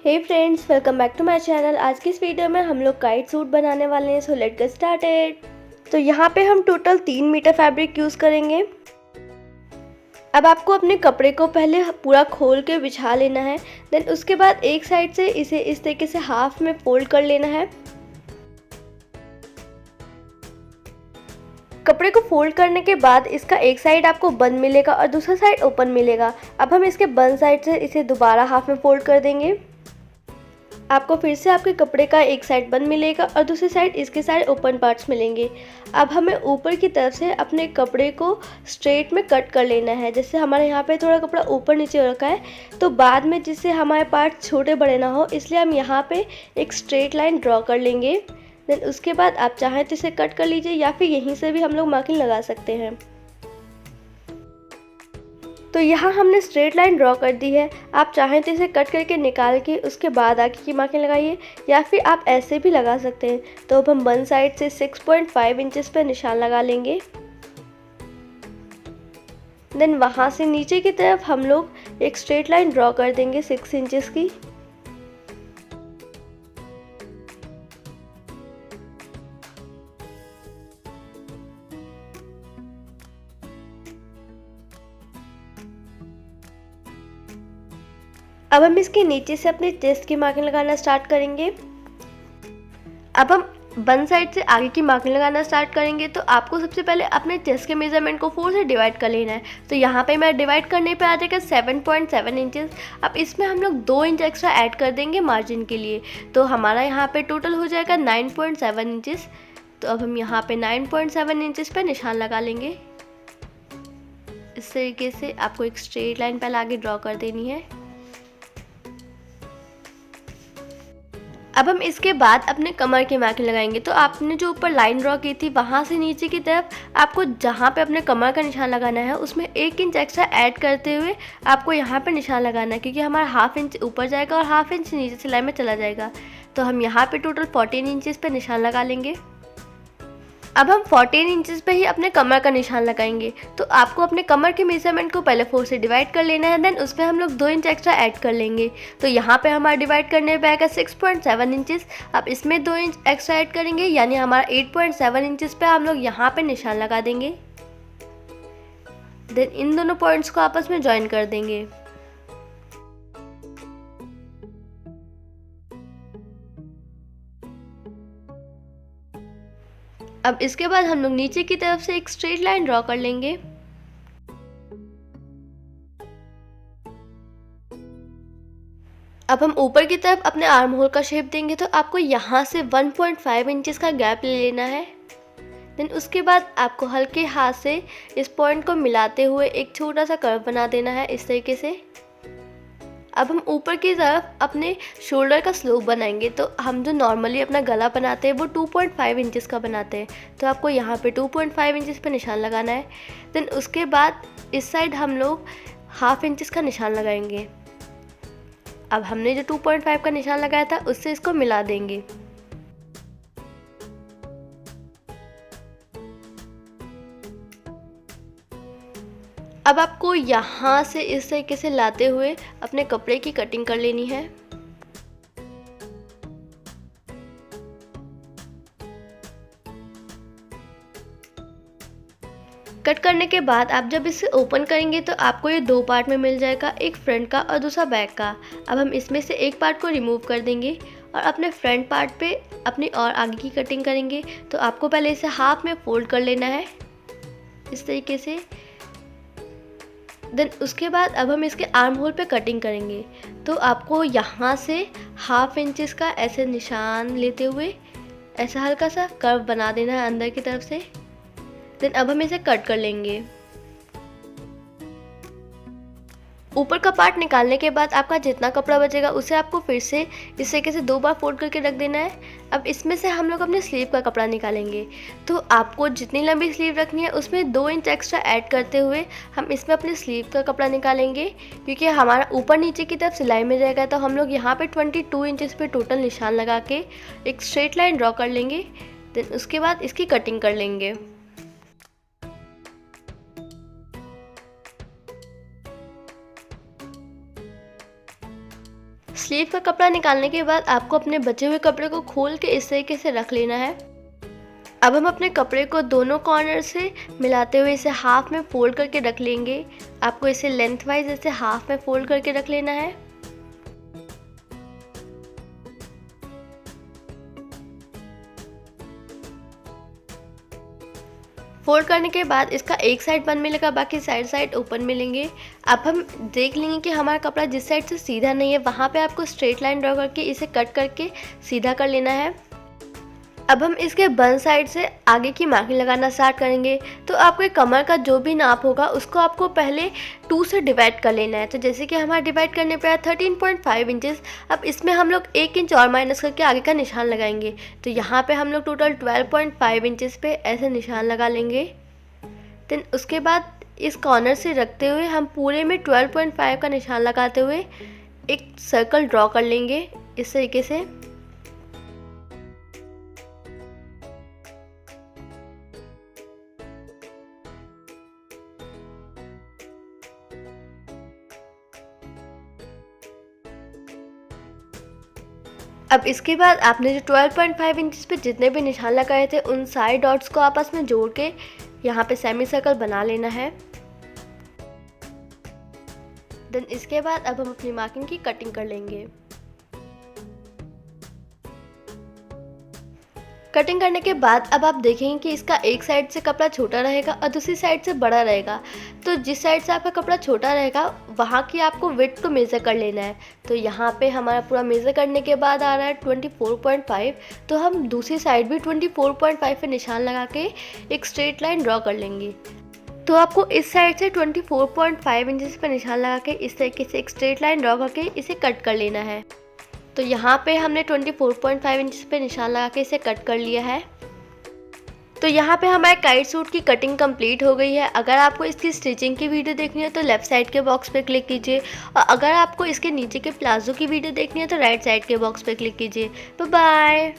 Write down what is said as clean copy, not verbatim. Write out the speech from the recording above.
Hey friends, welcome back to my channel. आज की इस वीडियो में हम लोग काइट सूट बनाने वाले हैं। So let's get started. तो यहाँ पे हम टोटल 3 मीटर फैब्रिक यूज़ करेंगे। अब आपको अपने कपड़े को पहले पूरा खोल के बिछा लेना है। देन उसके बाद एक साइड से इसे इस तरीके से हाफ में फोल्ड कर लेना है। कपड़े को फोल्ड करने के बाद इसका एक साइड आपको बंद मिलेगा और दूसरा साइड ओपन मिलेगा। अब हम इसके बंद साइड से इसे दोबारा हाफ में फोल्ड कर देंगे। आपको फिर से आपके कपड़े का एक साइड बंद मिलेगा और दूसरी साइड इसके साइड ओपन पार्ट्स मिलेंगे। अब हमें ऊपर की तरफ से अपने कपड़े को स्ट्रेट में कट कर लेना है। जैसे हमारे यहाँ पे थोड़ा कपड़ा ऊपर नीचे हो रखा है, तो बाद में जिससे हमारे पार्ट छोटे बड़े ना हो, इसलिए हम यहाँ पे एक स्ट्रेट लाइन ड्रॉ कर लेंगे। देन उसके बाद आप चाहें तो इसे कट कर लीजिए या फिर यहीं से भी हम लोग मार्किंग लगा सकते हैं। तो यहाँ हमने स्ट्रेट लाइन ड्रॉ कर दी है। आप चाहें तो इसे कट करके निकाल के उसके बाद आगे की मार्किंग लगाइए या फिर आप ऐसे भी लगा सकते हैं। तो अब हम वन साइड से 6.5 इंचेस पे निशान लगा लेंगे। देन वहाँ से नीचे की तरफ हम लोग एक स्ट्रेट लाइन ड्रॉ कर देंगे 6 इंचेस की। अब हम इसके नीचे से अपने चेस्ट की मार्किंग लगाना स्टार्ट करेंगे। अब हम वन साइड से आगे की मार्किंग लगाना स्टार्ट करेंगे। तो आपको सबसे पहले अपने चेस्ट के मेजरमेंट को 4 से डिवाइड कर लेना है। तो यहाँ पे मैं डिवाइड करने पे आ जाएगा 7.7 इंचेस। अब इसमें हम लोग 2 इंच एक्स्ट्रा ऐड कर देंगे मार्जिन के लिए। तो हमारा यहाँ पे टोटल हो जाएगा 9.7 इंचेस। तो अब हम यहाँ पे 9.7 इंचेस पे निशान लगा लेंगे। इस तरीके से आपको एक स्ट्रेट लाइन पहले आगे ड्रॉ कर देनी है। अब हम इसके बाद अपने कमर की मार्किंग लगाएंगे। तो आपने जो ऊपर लाइन ड्रॉ की थी, वहाँ से नीचे की तरफ आपको जहाँ पे अपने कमर का निशान लगाना है उसमें 1 इंच एक्स्ट्रा ऐड करते हुए आपको यहाँ पे निशान लगाना है, क्योंकि हमारा हाफ इंच ऊपर जाएगा और हाफ इंच नीचे सिलाई में चला जाएगा। तो हम यहाँ पे टोटल 14 इंचेस पे निशान लगा लेंगे। अब हम 14 इंचेस पे ही अपने कमर का निशान लगाएंगे। तो आपको अपने कमर के मेजरमेंट को पहले 4 से डिवाइड कर लेना है। देन उस पर हम लोग 2 इंच एक्स्ट्रा ऐड कर लेंगे। तो यहाँ पे हमारा डिवाइड करने पे आएगा 6.7 इंचेस। अब इसमें 2 इंच एक्स्ट्रा ऐड करेंगे, यानी हमारा 8.7 इंचेस पे हम लोग यहाँ पे निशान लगा देंगे। देन इन दोनों पॉइंट्स को आपस में ज्वाइन कर देंगे। अब इसके बाद हम लोग नीचे की तरफ से एक स्ट्रेट लाइन ड्रॉ कर लेंगे। अब हम ऊपर की तरफ अपने आर्म होल का शेप देंगे। तो आपको यहाँ से 1.5 इंचेस का गैप ले लेना है। देन उसके बाद आपको हल्के हाथ से इस पॉइंट को मिलाते हुए एक छोटा सा कर्व बना देना है, इस तरीके से। अब हम ऊपर की तरफ अपने शोल्डर का स्लोप बनाएंगे। तो हम जो नॉर्मली अपना गला बनाते हैं वो 2.5 इंचेस का बनाते हैं। तो आपको यहाँ पे 2.5 इंचेस पे निशान लगाना है। देन उसके बाद इस साइड हम लोग हाफ इंचेस का निशान लगाएंगे। अब हमने जो 2.5 का निशान लगाया था उससे इसको मिला देंगे। अब आपको यहाँ से इस तरीके से लाते हुए अपने कपड़े की कटिंग कर लेनी है। कट करने के बाद आप जब इसे ओपन करेंगे तो आपको ये 2 पार्ट में मिल जाएगा, एक फ्रंट का और दूसरा बैक का। अब हम इसमें से एक पार्ट को रिमूव कर देंगे और अपने फ्रंट पार्ट पे अपनी और आगे की कटिंग करेंगे। तो आपको पहले इसे हाफ में फोल्ड कर लेना है, इस तरीके से। देन उसके बाद अब हम इसके आर्म होल पे कटिंग करेंगे। तो आपको यहाँ से हाफ इंचेस का ऐसे निशान लेते हुए ऐसा हल्का सा कर्व बना देना है अंदर की तरफ से। देन अब हम इसे कट कर लेंगे। ऊपर का पार्ट निकालने के बाद आपका जितना कपड़ा बचेगा उसे आपको फिर से इस तरीके से 2 बार फोल्ड करके रख देना है। अब इसमें से हम लोग अपने स्लीव का कपड़ा निकालेंगे। तो आपको जितनी लंबी स्लीव रखनी है उसमें 2 इंच एक्स्ट्रा ऐड करते हुए हम इसमें अपने स्लीव का कपड़ा निकालेंगे, क्योंकि हमारा ऊपर नीचे की तरफ सिलाई में जाएगा। तो हम लोग यहाँ पे 22 इंचेस पे टोटल निशान लगा के एक स्ट्रेट लाइन ड्रॉ कर लेंगे। देन उसके बाद इसकी कटिंग कर लेंगे। स्लीव का कपड़ा निकालने के बाद आपको अपने बचे हुए कपड़े को खोल के इस तरीके से रख लेना है। अब हम अपने कपड़े को दोनों कॉर्नर से मिलाते हुए इसे हाफ में फोल्ड करके रख लेंगे। आपको इसे लेंथ वाइज इसे हाफ में फोल्ड करके रख लेना है। फोल्ड करने के बाद इसका एक साइड बंद मिलेगा, बाकी साइड ओपन मिलेंगे। अब हम देख लेंगे कि हमारा कपड़ा जिस साइड से सीधा नहीं है वहाँ पे आपको स्ट्रेट लाइन ड्रॉ करके इसे कट करके सीधा कर लेना है। अब हम इसके बंद साइड से आगे की मार्किंग लगाना स्टार्ट करेंगे। तो आपके कमर का जो भी नाप होगा उसको आपको पहले 2 से डिवाइड कर लेना है। तो जैसे कि हमारा डिवाइड करने पे आया 13.5 इंचेस। अब इसमें हम लोग 1 इंच और माइनस करके आगे का निशान लगाएंगे। तो यहाँ पे हम लोग टोटल 12.5 इंचेस पे ऐसे निशान लगा लेंगे। देन उसके बाद इस कॉर्नर से रखते हुए हम पूरे में 12.5 का निशान लगाते हुए एक सर्कल ड्रॉ कर लेंगे इस तरीके से। अब इसके बाद आपने जो 12.5 इंच पे जितने भी निशान लगाए थे उन सारे डॉट्स को आपस में जोड़ के यहाँ पे सेमी सर्कल बना लेना है। देन इसके बाद अब हम अपनी मार्किंग की कटिंग कर लेंगे। कटिंग करने के बाद अब आप देखेंगे कि इसका एक साइड से कपड़ा छोटा रहेगा और दूसरी साइड से बड़ा रहेगा। तो जिस साइड से आपका कपड़ा छोटा रहेगा वहाँ की आपको विड्थ को मेज़र कर लेना है। तो यहाँ पे हमारा पूरा मेज़र करने के बाद आ रहा है 24.5। तो हम दूसरी साइड भी 24.5 पे निशान लगा के एक स्ट्रेट लाइन ड्रॉ कर लेंगे। तो आपको इस साइड से 24.5 इंचेस पे निशान लगा के इस तरीके से एक स्ट्रेट लाइन ड्रॉ करके इसे कट कर लेना है। तो यहाँ पे हमने 24.5 इंच पे निशान लगा के इसे कट कर लिया है। तो यहाँ पे हमारे काइट सूट की कटिंग कंप्लीट हो गई है। अगर आपको इसकी स्टिचिंग की वीडियो देखनी है तो लेफ़्ट साइड के बॉक्स पे क्लिक कीजिए, और अगर आपको इसके नीचे के प्लाजो की वीडियो देखनी है तो राइट साइड के बॉक्स पे क्लिक कीजिए। Bye bye.